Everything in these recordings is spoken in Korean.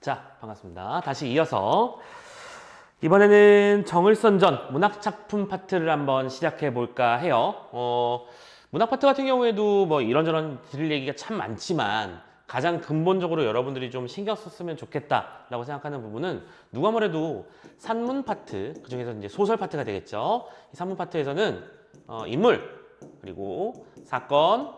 자, 반갑습니다. 다시 이어서 이번에는 정을선전 문학작품 파트를 한번 시작해 볼까 해요. 문학 파트 같은 경우에도 뭐 이런저런 드릴 얘기가 참 많지만 가장 근본적으로 여러분들이 좀 신경 썼으면 좋겠다라고 생각하는 부분은 누가 뭐래도 산문 파트, 그중에서 이제 소설 파트가 되겠죠. 이 산문 파트에서는 인물, 그리고 사건,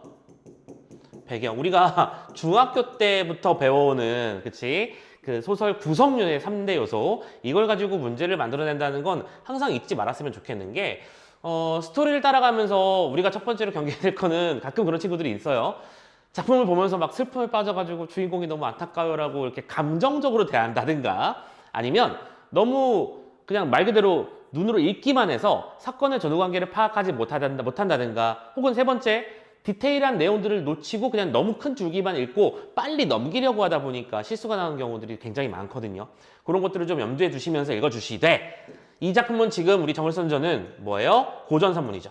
배경, 우리가 중학교 때부터 배워오는, 그치? 그 소설 구성률의 3대 요소, 이걸 가지고 문제를 만들어낸다는 건 항상 잊지 말았으면 좋겠는 게, 스토리를 따라가면서 우리가 첫 번째로 경계될 거는 가끔 그런 친구들이 있어요. 작품을 보면서 막 슬픔에 빠져가지고 주인공이 너무 안타까워라고 이렇게 감정적으로 대한다든가, 아니면 너무 그냥 말 그대로 눈으로 읽기만 해서 사건의 전후관계를 파악하지 못한다든가, 혹은 세 번째, 디테일한 내용들을 놓치고 그냥 너무 큰 줄기만 읽고 빨리 넘기려고 하다 보니까 실수가 나는 경우들이 굉장히 많거든요. 그런 것들을 좀 염두에 두시면서 읽어주시되, 이 작품은 지금 우리 정을선전은 뭐예요? 고전산문이죠.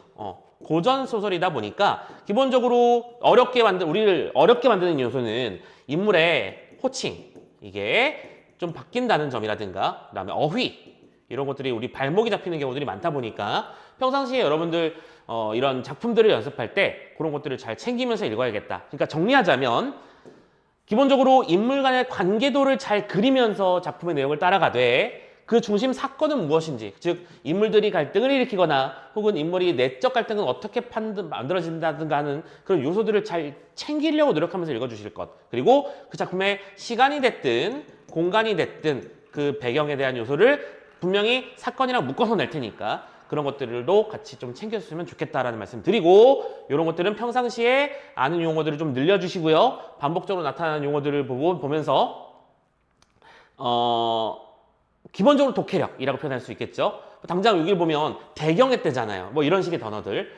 고전 소설이다 보니까 기본적으로 우리를 어렵게 만드는 요소는 인물의 호칭, 이게 좀 바뀐다는 점이라든가, 그다음에 어휘, 이런 것들이 우리 발목이 잡히는 경우들이 많다 보니까 평상시에 여러분들 이런 작품들을 연습할 때 그런 것들을 잘 챙기면서 읽어야겠다. 그러니까 정리하자면 기본적으로 인물 간의 관계도를 잘 그리면서 작품의 내용을 따라가되, 그 중심 사건은 무엇인지, 즉 인물들이 갈등을 일으키거나 혹은 인물이 내적 갈등은 어떻게 만들어진다든가 하는 그런 요소들을 잘 챙기려고 노력하면서 읽어주실 것, 그리고 그 작품의 시간이 됐든 공간이 됐든 그 배경에 대한 요소를 분명히 사건이랑 묶어서 낼 테니까 그런 것들도 같이 좀 챙겨주시면 좋겠다라는 말씀 드리고, 이런 것들은 평상시에 아는 용어들을 좀 늘려주시고요. 반복적으로 나타나는 용어들을 보면서 기본적으로 독해력이라고 표현할 수 있겠죠. 당장 여기 보면 대경의 때잖아요. 뭐 이런 식의 단어들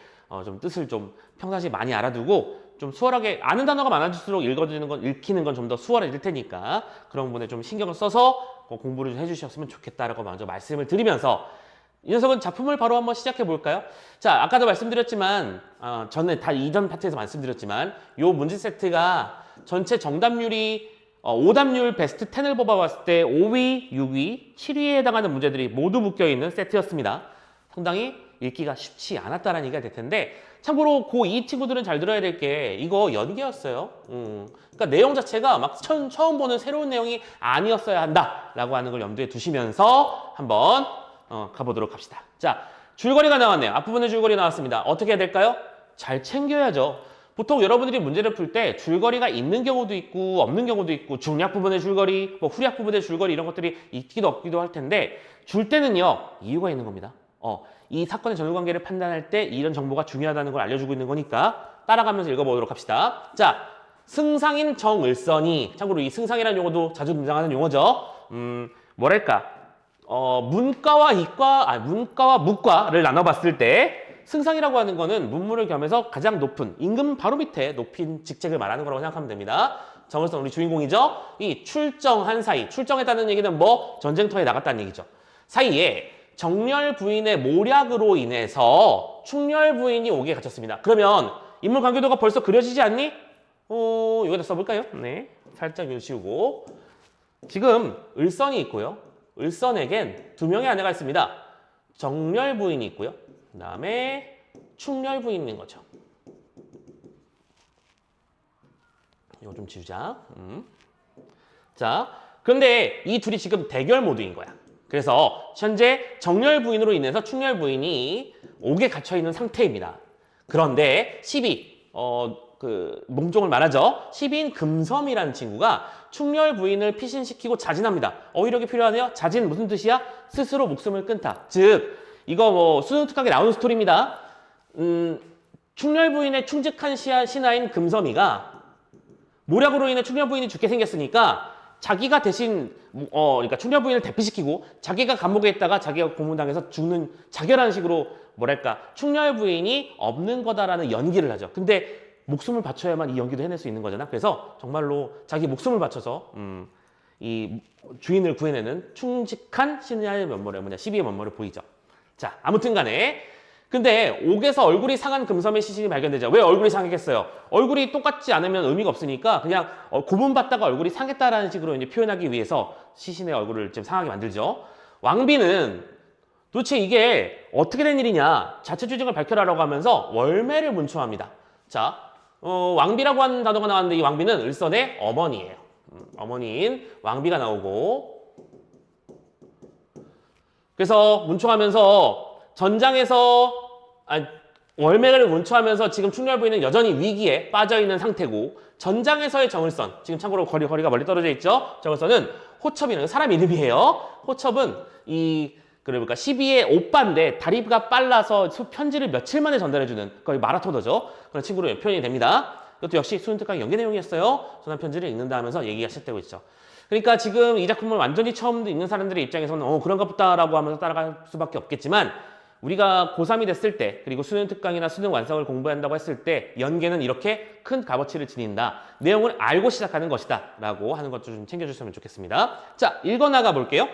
좀 뜻을 좀 평상시에 많이 알아두고 좀 수월하게, 아는 단어가 많아질수록 읽히는 건 좀 더 수월해질 테니까 그런 부분에 좀 신경을 써서 공부를 좀 해주셨으면 좋겠다라고 먼저 말씀을 드리면서, 이 녀석은 작품을 바로 한번 시작해 볼까요? 자, 아까도 말씀드렸지만 전에 다 이전 파트에서 말씀드렸지만 요 문제 세트가 전체 정답률이 오답률 베스트 10을 뽑아봤을 때 5위, 6위, 7위에 해당하는 문제들이 모두 묶여있는 세트였습니다. 상당히 읽기가 쉽지 않았다는 얘기가 될 텐데, 참고로 고2 친구들은 잘 들어야 될 게 이거 연계였어요. 그러니까 내용 자체가 막 처음 보는 새로운 내용이 아니었어야 한다라고 하는 걸 염두에 두시면서 한번 가보도록 합시다. 자, 줄거리가 나왔네요. 앞부분에 줄거리 나왔습니다. 어떻게 해야 될까요? 잘 챙겨야죠. 보통 여러분들이 문제를 풀 때 줄거리가 있는 경우도 있고 없는 경우도 있고, 중략 부분의 줄거리, 뭐 후략 부분의 줄거리, 이런 것들이 있기도 없기도 할 텐데, 줄 때는요 이유가 있는 겁니다. 이 사건의 전후관계를 판단할 때 이런 정보가 중요하다는 걸 알려주고 있는 거니까 따라가면서 읽어보도록 합시다. 자, 승상인 정을선이, 참고로 이 승상이라는 용어도 자주 등장하는 용어죠. 뭐랄까, 문과와 무과를 나눠봤을 때 승상이라고 하는 거는 문물을 겸해서 가장 높은, 임금 바로 밑에 높인 직책을 말하는 거라고 생각하면 됩니다. 정을선 우리 주인공이죠. 이 출정한 사이, 출정했다는 얘기는 뭐 전쟁터에 나갔다는 얘기죠. 사이에 정렬 부인의 모략으로 인해서 충렬 부인이 옥에 갇혔습니다. 그러면 인물 관계도가 벌써 그려지지 않니? 여기다 써볼까요? 네, 살짝 지우고. 지금 을선이 있고요. 을선에겐 두 명의 아내가 있습니다. 정렬 부인이 있고요. 그 다음에 충렬 부인이 있는 거죠. 이거 좀 지우자. 자, 그런데 이 둘이 지금 대결 모드인 거야. 그래서 현재 정렬 부인으로 인해서 충렬 부인이 옥에 갇혀 있는 상태입니다. 그런데 12, 몽종을 말하죠. 12인 금섬이라는 친구가 충렬 부인을 피신시키고 자진합니다. 어휘력이 필요하네요. 자진 무슨 뜻이야? 스스로 목숨을 끊다. 즉, 이거 뭐 수능 특강에 나오는 스토리입니다. 충렬 부인의 충직한 신하인 금섬이가 모략으로 인해 충렬 부인이 죽게 생겼으니까 자기가 대신 그러니까 충렬 부인을 대피시키고 자기가 감옥에 있다가 자기가 고문당해서 죽는 자결하는 식으로, 뭐랄까, 충렬 부인이 없는 거다라는 연기를 하죠. 근데 목숨을 바쳐야만 이 연기도 해낼 수 있는 거잖아. 그래서 정말로 자기 목숨을 바쳐서 이 주인을 구해내는 충직한 신하의 면모를, 12의 면모를 보이죠. 자, 아무튼 간에 근데 옥에서 얼굴이 상한 금섬의 시신이 발견되죠. 왜 얼굴이 상했겠어요? 얼굴이 똑같지 않으면 의미가 없으니까 그냥 고문받다가 얼굴이 상했다라는 식으로 이제 표현하기 위해서 시신의 얼굴을 좀 상하게 만들죠. 왕비는 도대체 이게 어떻게 된 일이냐, 자체 주장을 밝혀라라고 하면서 월매를 문초합니다. 자, 왕비라고 하는 단어가 나왔는데 이 왕비는 을선의 어머니예요. 어머니인 왕비가 나오고, 그래서 문초하면서 전장에서 월매를 문초하면서 지금 충렬부인은 여전히 위기에 빠져있는 상태고, 전장에서의 정을선, 지금 참고로 거리가 멀리 떨어져 있죠. 정을선은 호첩이라는 사람 이름이에요. 호첩은 그러니까 12의 오빠인데 다리가 빨라서 편지를 며칠 만에 전달해주는 거의 마라토너죠. 그런 친구로 표현이 됩니다. 이것도 역시 수능특강 연계 내용이었어요. 전화 편지를 읽는다 하면서 얘기가 시작되고 있죠. 그러니까 지금 이 작품을 완전히 처음 읽는 사람들의 입장에서는 그런가 보다라고 하면서 따라갈 수밖에 없겠지만, 우리가 고3이 됐을 때, 그리고 수능 특강이나 수능 완성을 공부한다고 했을 때 연계는 이렇게 큰 값어치를 지닌다. 내용을 알고 시작하는 것이다 라고 하는 것 좀 챙겨주시면 좋겠습니다. 자, 읽어나가 볼게요.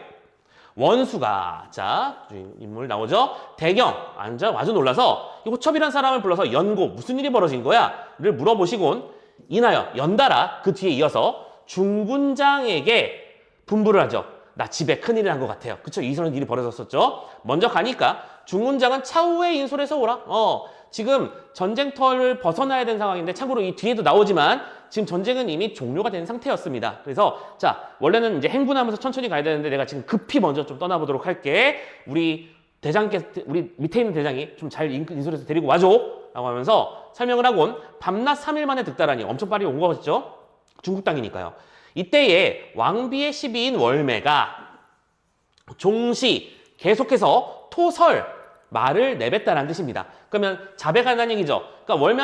원수가, 자, 인물 나오죠? 대경, 아주 놀라서 이 호첩이란 사람을 불러서 연고, 무슨 일이 벌어진 거야? 를 물어보시곤 인하여 연달아 그 뒤에 이어서 중군장에게 분부를 하죠. 나 집에 큰일을 한 것 같아요. 그쵸? 이선은 일이 벌어졌었죠. 먼저 가니까 중군장은 차후에 인솔해서 오라. 지금 전쟁터를 벗어나야 되는 상황인데, 참고로 이 뒤에도 나오지만 지금 전쟁은 이미 종료가 된 상태였습니다. 그래서 자, 원래는 이제 행군하면서 천천히 가야 되는데 내가 지금 급히 먼저 좀 떠나보도록 할게. 우리 밑에 있는 대장이 좀 잘 인솔해서 데리고 와줘 라고 하면서 설명을 하곤 밤낮 3일 만에 득달하니 엄청 빨리 온 거겠죠. 중국 땅이니까요. 이때에 왕비의 시비인 월매가 종시 계속해서 토설 말을 내뱉다라는 뜻입니다. 그러면 자백을 한다는 얘기죠. 그러니까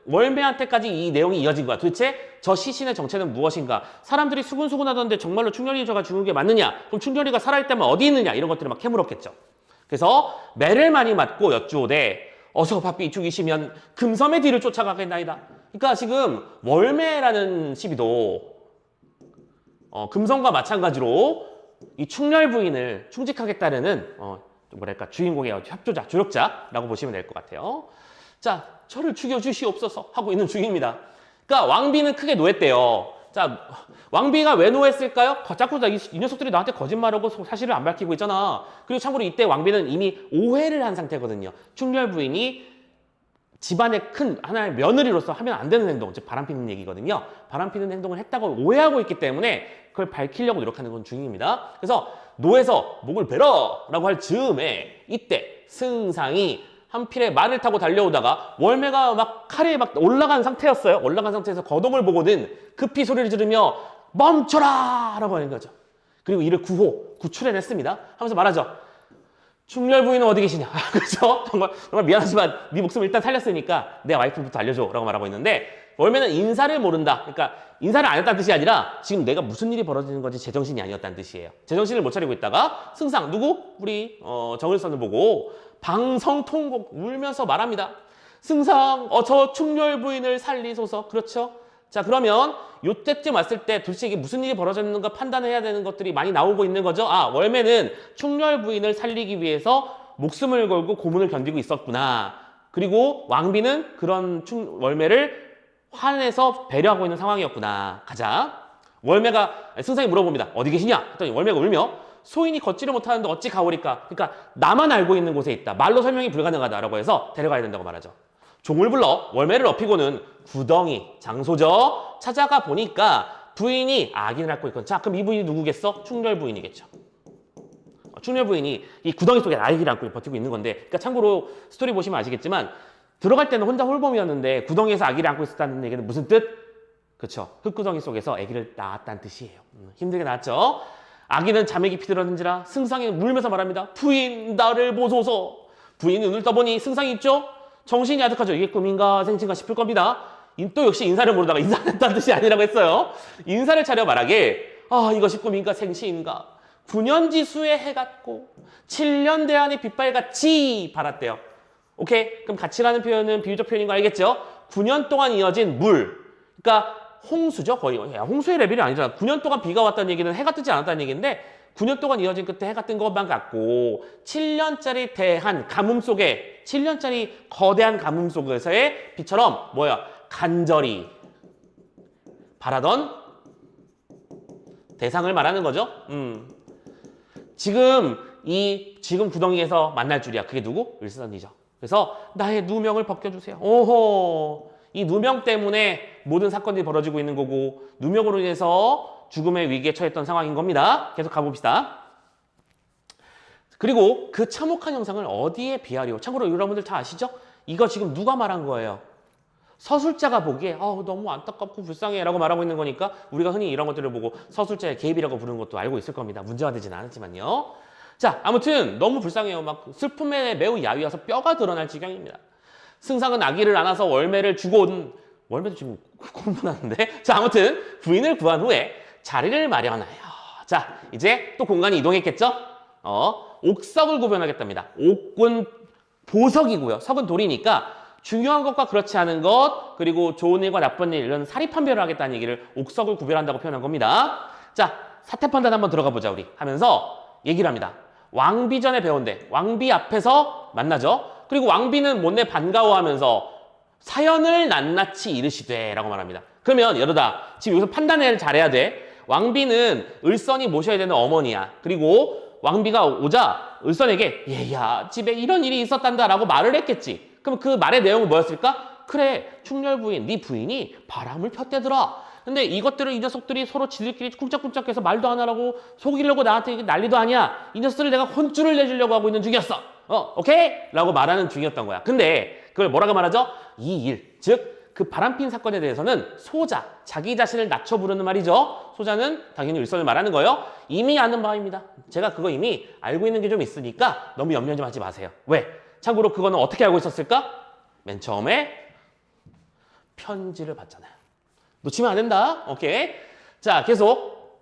월매한테까지 이 내용이 이어진 거야. 도대체 저 시신의 정체는 무엇인가? 사람들이 수군수군 하던데 정말로 충렬이가 죽은 게 맞느냐? 그럼 충렬이가 살아있다면 어디 있느냐? 이런 것들을 막 캐물었겠죠. 그래서 매를 많이 맞고 여쭈오되 어서 바삐 죽이시면 금섬의 뒤를 쫓아가겠나이다. 그러니까 지금 월매라는 시비도 금섬과 마찬가지로 이 충렬 부인을 충직하겠다는 주인공의 협조자, 조력자라고 보시면 될 것 같아요. 자, 저를 죽여주시옵소서 하고 있는 중입니다. 그러니까 왕비는 크게 노했대요. 자, 왕비가 왜 노했을까요? 자꾸 이 녀석들이 나한테 거짓말하고 사실을 안 밝히고 있잖아. 그리고 참고로 이때 왕비는 이미 오해를 한 상태거든요. 충렬 부인이 집안의 큰 하나의 며느리로서 하면 안 되는 행동, 즉 바람피는 얘기거든요. 바람피는 행동을 했다고 오해하고 있기 때문에 그걸 밝히려고 노력하는 건 중입니다. 그래서 노에서 목을 베러 라고 할 즈음에 이때 승상이 한 필에 말을 타고 달려오다가 월매가 막 칼에 막 올라간 상태였어요. 올라간 상태에서 거동을 보고는 급히 소리를 지르며 멈춰라! 라고 하는 거죠. 그리고 이를 구출해냈습니다. 하면서 말하죠. 충렬 부인은 어디 계시냐? 그래서 정말 미안하지만 네 목숨을 일단 살렸으니까 내 와이프부터 알려줘 라고 말하고 있는데, 월매는 인사를 모른다. 그러니까 인사를 안 했다는 뜻이 아니라 지금 내가 무슨 일이 벌어지는 건지 제정신이 아니었다는 뜻이에요. 제정신을 못 차리고 있다가 승상, 누구? 우리 정을선을 보고 방성통곡 울면서 말합니다. 승상, 저 충렬 부인을 살리소서. 그렇죠? 자, 그러면 요때쯤 왔을 때 도대체 이게 무슨 일이 벌어졌는가 판단해야 되는 것들이 많이 나오고 있는 거죠. 월매는 충렬 부인을 살리기 위해서 목숨을 걸고 고문을 견디고 있었구나. 그리고 왕비는 그런 월매를 화내서 배려하고 있는 상황이었구나. 가자. 승상이 물어봅니다. 어디 계시냐? 했더니 월매가 울며 소인이 걷지를 못하는데 어찌 가오리까? 그러니까 나만 알고 있는 곳에 있다. 말로 설명이 불가능하다라고 해서 데려가야 된다고 말하죠. 종을 불러 월매를 업히고는 구덩이, 장소죠. 찾아가 보니까 부인이 악인을 앓고 있건. 자, 그럼 이 부인이 누구겠어? 충렬 부인이겠죠. 충렬 부인이 이 구덩이 속에 악인을 앓고 버티고 있는 건데, 그러니까 참고로 스토리 보시면 아시겠지만 들어갈 때는 혼자 홀몸이었는데 구덩이에서 아기를 안고 있었다는 얘기는 무슨 뜻? 그렇죠. 흙구덩이 속에서 아기를 낳았다는 뜻이에요. 힘들게 낳았죠. 아기는 잠에 깊이 들었는지라 승상이 울면서 말합니다. 부인, 나를 보소서. 부인이 눈을 떠보니 승상이 있죠. 정신이 아득하죠. 이게 꿈인가 생신가 싶을 겁니다. 또 역시 인사를 모르다가 인사했다는 뜻이 아니라고 했어요. 인사를 차려 말하길, 이것이 꿈인가 생시인가. 9년지수의 해 같고 7년 대안의 빛발같이 발았대요. 오케이? 그럼 같이라는 표현은 비유적 표현인 거 알겠죠? 9년 동안 이어진 물. 그러니까 홍수죠, 거의. 홍수의 레벨이 아니잖아. 9년 동안 비가 왔다는 얘기는 해가 뜨지 않았다는 얘기인데 9년 동안 이어진 끝에 해가 뜬 것만 같고 7년짜리 대한 가뭄 속에 7년짜리 거대한 가뭄 속에서의 빛처럼 뭐야? 간절히 바라던 대상을 말하는 거죠. 지금 구덩이에서 만날 줄이야. 그게 누구? 을선이죠. 그래서 나의 누명을 벗겨주세요. 오호, 이 누명 때문에 모든 사건들이 벌어지고 있는 거고 누명으로 인해서 죽음의 위기에 처했던 상황인 겁니다. 계속 가봅시다. 그리고 그 참혹한 형상을 어디에 비하려? 참고로 여러분들 다 아시죠? 이거 지금 누가 말한 거예요? 서술자가 보기에 너무 안타깝고 불쌍해 라고 말하고 있는 거니까 우리가 흔히 이런 것들을 보고 서술자의 개입이라고 부르는 것도 알고 있을 겁니다. 문제가 되지는 않았지만요. 자, 아무튼 너무 불쌍해요. 막 슬픔에 매우 야위어서 뼈가 드러날 지경입니다. 승상은 아기를 안아서 월매를 주고 온 월매도 지금 공부하는데 자, 아무튼 부인을 구한 후에 자리를 마련하여 자, 이제 또 공간이 이동했겠죠? 옥석을 구별하겠답니다. 옥은 보석이고요. 석은 돌이니까 중요한 것과 그렇지 않은 것, 그리고 좋은 일과 나쁜 일, 이런 사리 판별을 하겠다는 얘기를 옥석을 구별한다고 표현한 겁니다. 자, 사태 판단 한번 들어가 보자, 우리. 하면서 얘기를 합니다. 왕비 전에 배운대. 왕비 앞에서 만나죠. 그리고 왕비는 못내 반가워하면서 사연을 낱낱이 이르시되 라고 말합니다. 그러면 여러다, 지금 여기서 판단을 잘해야 돼. 왕비는 을선이 모셔야 되는 어머니야. 그리고 왕비가 오자 을선에게 얘야, 집에 이런 일이 있었단다 라고 말을 했겠지. 그럼 그 말의 내용은 뭐였을까? 그래, 충렬부인, 네 부인이 바람을 폈대더라. 근데 이것들을 이 녀석들이 서로 지들끼리 쿵짝쿵짝해서 말도 안 하라고 속이려고 나한테 난리도 아니야. 이 녀석들을 내가 혼쭐을 내주려고 하고 있는 중이었어. 오케이? 라고 말하는 중이었던 거야. 근데 그걸 뭐라고 말하죠? 이 일, 즉 그 바람핀 사건에 대해서는 소자, 자기 자신을 낮춰 부르는 말이죠. 소자는 당연히 을선을 말하는 거예요. 이미 아는 바입니다. 제가 그거 이미 알고 있는 게 좀 있으니까 너무 염려 좀 하지 마세요. 왜? 참고로 그거는 어떻게 알고 있었을까? 맨 처음에 편지를 받잖아요. 놓치면 안 된다. 오케이. 자, 계속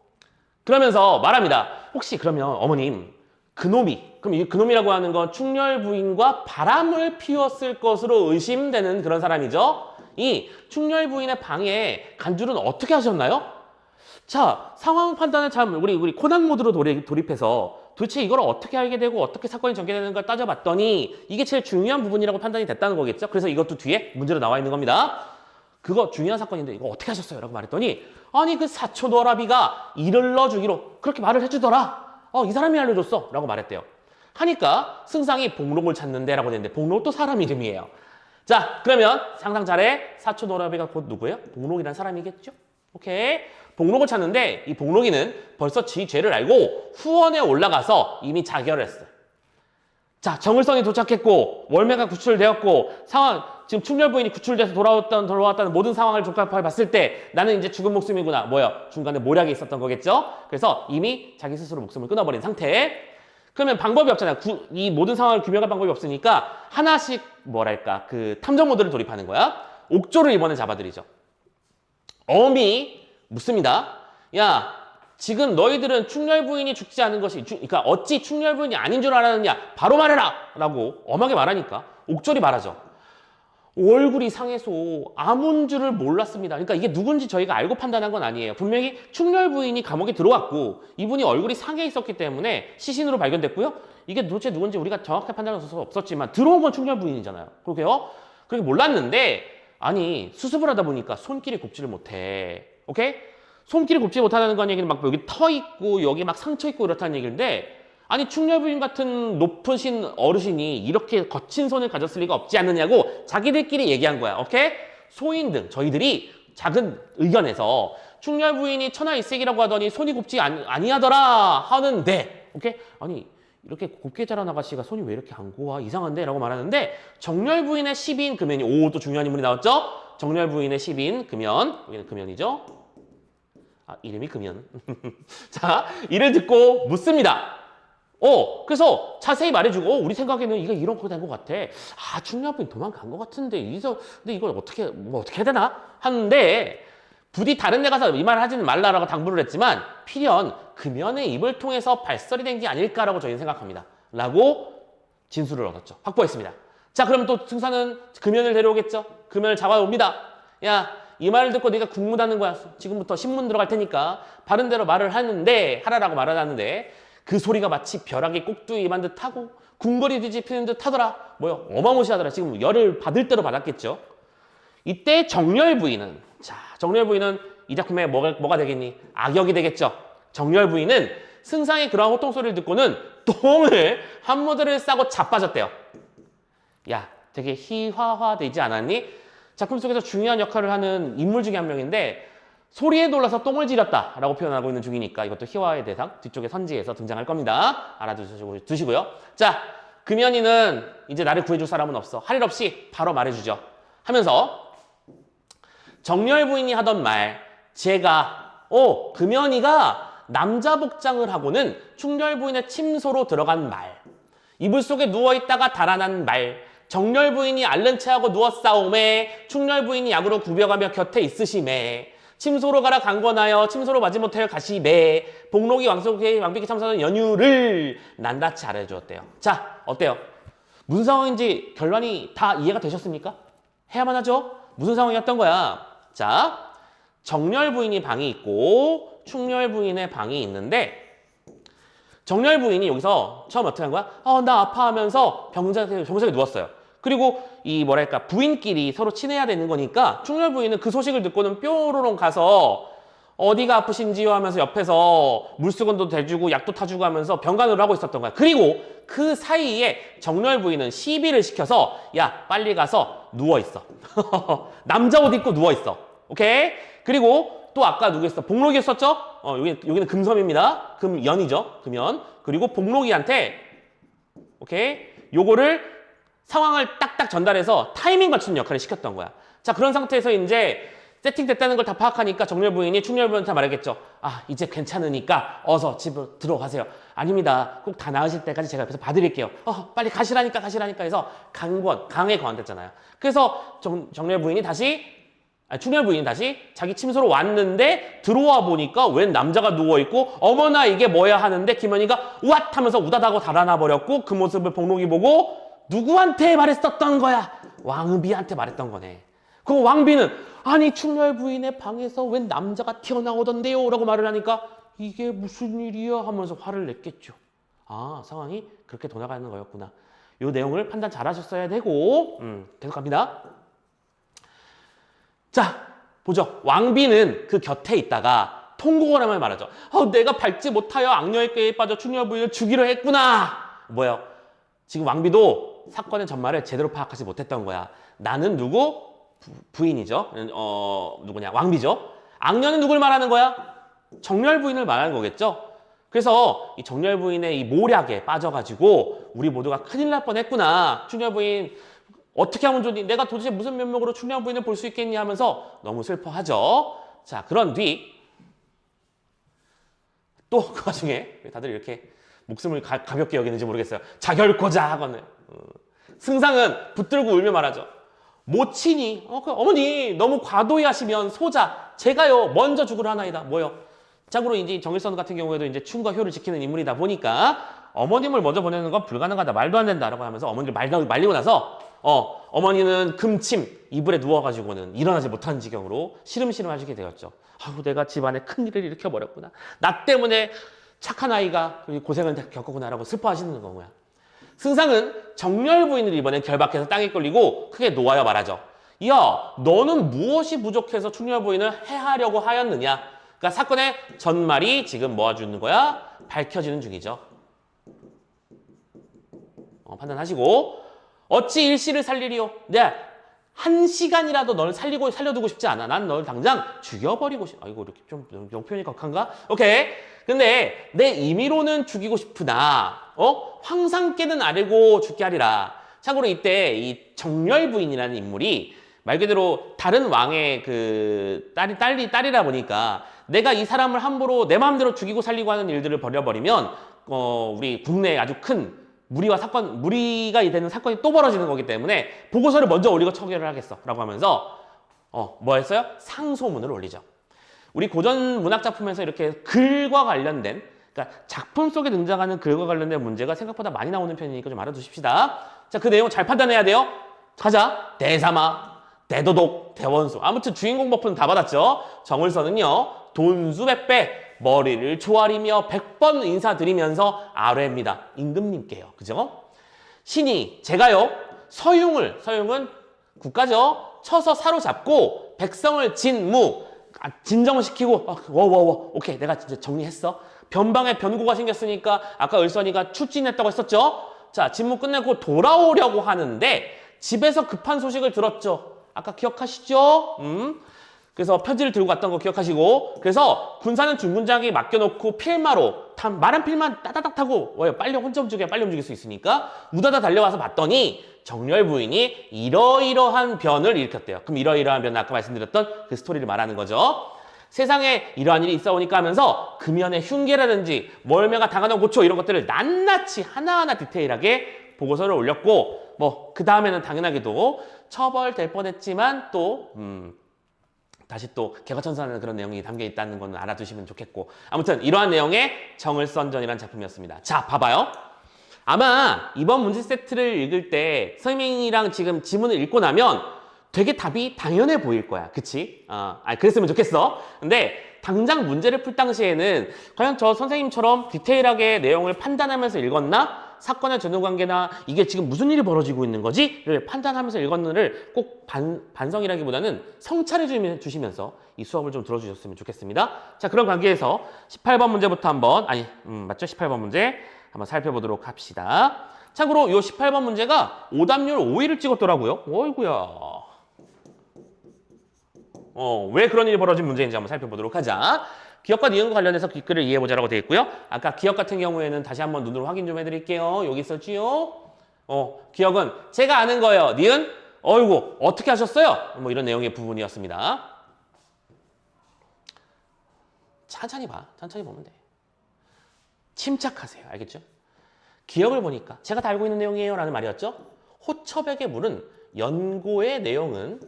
그러면서 말합니다. 혹시 그러면 어머님 그놈이, 그럼 이 그놈이라고 하는 건 충렬 부인과 바람을 피웠을 것으로 의심되는 그런 사람이죠. 이 충렬 부인의 방에 간주는 어떻게 하셨나요? 자, 상황 판단을 참 우리 코난 모드로 돌입해서 도대체 이걸 어떻게 알게 되고 어떻게 사건이 전개되는가 따져봤더니 이게 제일 중요한 부분이라고 판단이 됐다는 거겠죠. 그래서 이것도 뒤에 문제로 나와 있는 겁니다. 그거 중요한 사건인데 이거 어떻게 하셨어요? 라고 말했더니 아니 그 사촌 오라비가 이를러 주기로 그렇게 말을 해주더라. 이 사람이 알려줬어. 라고 말했대요. 하니까 승상이 복록을 찾는데 라고 되는데 복록도 사람 이름이에요. 자, 그러면 상상 잘해. 사촌 오라비가 곧 누구예요? 복록이라는 사람이겠죠? 오케이. 복록을 찾는데 이 복록이는 벌써 지 죄를 알고 후원에 올라가서 이미 자결을 했어요. 자, 정을성이 도착했고 월매가 구출되었고 상황 지금 충렬 부인이 구출돼서 돌아왔다는 모든 상황을 종합해 봤을 때 나는 이제 죽은 목숨이구나. 뭐야? 중간에 모략이 있었던 거겠죠? 그래서 이미 자기 스스로 목숨을 끊어버린 상태. 그러면 방법이 없잖아요. 이 모든 상황을 규명할 방법이 없으니까 하나씩 뭐랄까 그 탐정 모드를 돌입하는 거야. 옥조를 이번에 잡아들이죠. 엄이 묻습니다. 야, 지금 너희들은 충렬 부인이 죽지 않은 것이 그러니까 어찌 충렬 부인이 아닌 줄 알았느냐? 바로 말해라! 라고 엄하게 말하니까 옥졸이 말하죠. 얼굴이 상해서 아문 줄을 몰랐습니다. 그러니까 이게 누군지 저희가 알고 판단한 건 아니에요. 분명히 충렬 부인이 감옥에 들어왔고 이분이 얼굴이 상해 있었기 때문에 시신으로 발견됐고요. 이게 도대체 누군지 우리가 정확하게 판단할 수 없었지만 들어온 건 충렬 부인이잖아요. 그러게요. 그렇게 몰랐는데 아니 수습을 하다 보니까 손길이 곱지를 못해. 오케이? 손길이 곱지 못하다는 건 얘기는 막 여기 터 있고 여기 막 상처 있고 이렇다는 얘기인데 아니 충렬 부인 같은 높으신 어르신이 이렇게 거친 손을 가졌을 리가 없지 않느냐고 자기들끼리 얘기한 거야. 오케이? 소인 등 저희들이 작은 의견에서 충렬 부인이 천하일색이라고 하더니 손이 곱지 아니하더라 하는데 오케이? 아니 이렇게 곱게 자란 아가씨가 손이 왜 이렇게 안 고와? 이상한데? 라고 말하는데 정렬 부인의 10인 금연이 오, 또 중요한 인물이 나왔죠? 정렬 부인의 10인 금연 여기는 금연이죠? 이름이 금연. 자, 이를 듣고 묻습니다. 그래서 자세히 말해주고 우리 생각에는 이게 이런 거 된 것 같아. 충렬 부인 도망간 것 같은데 근데 이걸 어떻게 해야 되나? 하는데 부디 다른 데 가서 이 말을 하지는 말라라고 당부를 했지만 필연 금연의 입을 통해서 발설이 된 게 아닐까라고 저희는 생각합니다. 라고 진술을 얻었죠. 확보했습니다. 자, 그럼 또 승사는 금연을 데려오겠죠. 금연을 잡아옵니다. 야, 이 말을 듣고 네가 국무다는 거야. 지금부터 신문 들어갈 테니까 바른 대로 말을 하라라고 말을 하는데 그 소리가 마치 벼락이 꼭두기 임한 듯하고 궁궐이 뒤집히는 듯하더라. 뭐요? 어마무시하더라. 지금 열을 받을 대로 받았겠죠. 이때 정렬 부인은, 자, 정렬 부인은 이 작품에 뭐가 되겠니? 악역이 되겠죠. 정렬 부인은 승상의 그러한 호통 소리를 듣고는 똥을 한 무드를 싸고 자빠졌대요. 야, 되게 희화화되지 않았니? 작품 속에서 중요한 역할을 하는 인물 중에 한 명인데 소리에 놀라서 똥을 지렸다라고 표현하고 있는 중이니까 이것도 희화의 대상 뒤쪽에 선지에서 등장할 겁니다. 알아두시고요. 자, 금연이는 이제 나를 구해줄 사람은 없어. 할 일 없이 바로 말해주죠. 하면서 정렬 부인이 하던 말, 제가 금연이가 남자 복장을 하고는 충렬 부인의 침소로 들어간 말, 이불 속에 누워있다가 달아난 말, 정렬 부인이 앓는 체하고 누웠사오매, 충렬 부인이 약으로 구벼가며 곁에 있으시매, 침소로 가라 강권하여 침소로 마지못하여 가시매, 복록이 왕비기 참사는 연유를 난다치 알려주었대요. 자, 어때요? 무슨 상황인지 결론이 다 이해가 되셨습니까? 해야만 하죠? 무슨 상황이었던 거야? 자, 정렬 부인이 방이 있고 충렬 부인의 방이 있는데 정렬 부인이 여기서 처음 어떻게 한 거야? 나 아파하면서 병상에 누웠어요. 그리고 이 뭐랄까 부인끼리 서로 친해야 되는 거니까 충렬 부인은 그 소식을 듣고는 뾰로롱 가서 어디가 아프신지요 하면서 옆에서 물수건도 대주고 약도 타주고 하면서 병간호를 하고 있었던 거야. 그리고 그 사이에 정렬 부인은 시비를 시켜서 야 빨리 가서 누워있어. 남자 옷 입고 누워있어. 오케이? 그리고 또 아까 누구였어? 복록이었었죠? 여기는 금섬입니다. 금연이죠. 금연. 그리고 복록이한테 오케이? 요거를 상황을 딱딱 전달해서 타이밍 맞추는 역할을 시켰던 거야. 자, 그런 상태에서 이제 세팅됐다는 걸 다 파악하니까 정렬 부인이 충렬 부인한테 말하겠죠. 이제 괜찮으니까 어서 집으로 들어가세요. 아닙니다. 꼭 다 나으실 때까지 제가 옆에서 봐드릴게요. 빨리 가시라니까 해서 강에 거한댔잖아요. 그래서 정렬 부인이 충렬 부인이 다시 자기 침소로 왔는데 들어와 보니까 웬 남자가 누워있고 어머나 이게 뭐야 하는데 김연희가 우앗 하면서 우다다고 달아나 버렸고 그 모습을 복록이 보고 누구한테 말했었던 거야? 왕비한테 말했던 거네. 그 왕비는 아니 충렬 부인의 방에서 웬 남자가 튀어나오던데요? 라고 말을 하니까 이게 무슨 일이야? 하면서 화를 냈겠죠. 상황이 그렇게 돌아가는 거였구나. 이 내용을 판단 잘 하셨어야 되고 계속 갑니다. 자, 보죠. 왕비는 그 곁에 있다가 통곡을 하며 말하죠. 내가 밟지 못하여 악녀의 꾀에 빠져 충렬 부인을 죽이려 했구나. 뭐요? 지금 왕비도 사건의 전말을 제대로 파악하지 못했던 거야. 나는 누구? 부인이죠. 누구냐? 왕비죠. 악녀는 누굴 말하는 거야? 정렬 부인을 말하는 거겠죠. 그래서 이 정렬 부인의 이 모략에 빠져가지고 우리 모두가 큰일 날 뻔했구나. 충렬 부인 어떻게 하면 좋니? 내가 도대체 무슨 면목으로 충렬 부인을 볼 수 있겠니? 하면서 너무 슬퍼하죠. 자, 그런 뒤 또 그 와중에 다들 이렇게 목숨을 가볍게 여기는지 모르겠어요. 자결코자 하거늘. 승상은 붙들고 울며 말하죠. 모친이 어머니 너무 과도히 하시면 소자 제가요 먼저 죽으려 하나이다. 뭐요? 참고로 이제 정일선 같은 경우에도 이제 충과 효를 지키는 인물이다 보니까 어머님을 먼저 보내는 건 불가능하다. 말도 안 된다라고 하면서 어머니를 말리고 나서 어머니는 금침 이불에 누워가지고는 일어나지 못하는 지경으로 시름시름 하시게 되었죠. 내가 집안에 큰일을 일으켜버렸구나. 나 때문에 착한 아이가 고생을 겪었구나라고 슬퍼하시는 거야. 승상은 정렬 부인을 이번엔 결박해서 땅에 끌리고 크게 놓아여 말하죠. 야, 너는 무엇이 부족해서 충렬 부인을 해하려고 하였느냐? 그러니까 사건의 전말이 지금 모아주는 거야? 밝혀지는 중이죠. 판단하시고 어찌 일시를 살리리요? 네, 한 시간이라도 너를 살려두고 싶지 않아. 난 너를 당장 죽여버리고 싶어. 이거 이렇게 좀 표현이 격한가? 오케이. 근데 내 임의로는 죽이고 싶으나 황상께는 아래고 죽게 하리라. 참고로 이때 이 정렬 부인이라는 인물이 말 그대로 다른 왕의 그 딸이라 보니까 내가 이 사람을 함부로 내 마음대로 죽이고 살리고 하는 일들을 벌여버리면 우리 국내에 아주 큰 무리가 되는 사건이 또 벌어지는 거기 때문에 보고서를 먼저 올리고 처결을 하겠어 라고 하면서 뭐 했어요? 상소문을 올리죠. 우리 고전 문학 작품에서 이렇게 글과 관련된 그러니까 작품 속에 등장하는 글과 관련된 문제가 생각보다 많이 나오는 편이니까 좀 알아두십시다. 자, 그 내용 잘 판단해야 돼요. 가자. 대사마, 대도독, 대원수. 아무튼 주인공 버프는 다 받았죠. 정을선은요. 돈수 100배, 머리를 조아리며 100번 인사드리면서 아뢰입니다. 임금님께요. 그죠? 신이 제가요 서용은 국가죠. 쳐서 사로잡고 백성을 진정시키고 오케이 내가 진짜 정리했어. 변방에 변고가 생겼으니까 아까 을선이가 출진했다고 했었죠. 자 진무 끝내고 돌아오려고 하는데 집에서 급한 소식을 들었죠. 아까 기억하시죠? 그래서 편지를 들고 갔던 거 기억하시고 그래서 군사는 중군장에게 맡겨놓고 필마로 말한 필만 따다닥 타고 빨리 혼자 움직여야 빨리 움직일 수 있으니까 우다다 달려와서 봤더니 정렬 부인이 이러이러한 변을 일으켰대요. 그럼 이러이러한 변은 아까 말씀드렸던 그 스토리를 말하는 거죠. 세상에 이러한 일이 있어 오니까 하면서 금연의 흉계라든지 멀매가 당하는 고초 이런 것들을 낱낱이 하나하나 디테일하게 보고서를 올렸고 뭐 그 다음에는 당연하게도 처벌될 뻔했지만 또 다시 또 개과천선하는 그런 내용이 담겨 있다는 건 알아두시면 좋겠고 아무튼 이러한 내용의 정을선전이라는 작품이었습니다. 자 봐봐요. 아마 이번 문제 세트를 읽을 때 선생님이랑 지금 지문을 읽고 나면 되게 답이 당연해 보일 거야. 그치? 그랬으면 좋겠어. 근데 당장 문제를 풀 당시에는 과연 저 선생님처럼 디테일하게 내용을 판단하면서 읽었나? 사건의 전후관계나 이게 지금 무슨 일이 벌어지고 있는 거지?를 판단하면서 읽었는를 꼭 반성이라기보다는 성찰해 주시면서 이 수업을 좀 들어주셨으면 좋겠습니다. 자, 그런 관계에서 18번 문제부터 한번, 맞죠? 18번 문제 한번 살펴보도록 합시다. 참고로 이 18번 문제가 오답률 5위를 찍었더라고요. 어이구야. 왜 그런 일이 벌어진 문제인지 한번 살펴보도록 하자. 기억과 니은과 관련해서 글을 이해해보자라고 되어 있고요. 아까 기억 같은 경우에는 다시 한번 눈으로 확인 좀 해드릴게요. 여기 있었지요? 기억은 제가 아는 거예요. 니은? 어이구, 어떻게 하셨어요? 뭐 이런 내용의 부분이었습니다. 천천히 봐. 천천히 보면 돼. 침착하세요. 알겠죠? 기억을 보니까 제가 다 알고 있는 내용이에요 라는 말이었죠? 호처백의 물은 연고의 내용은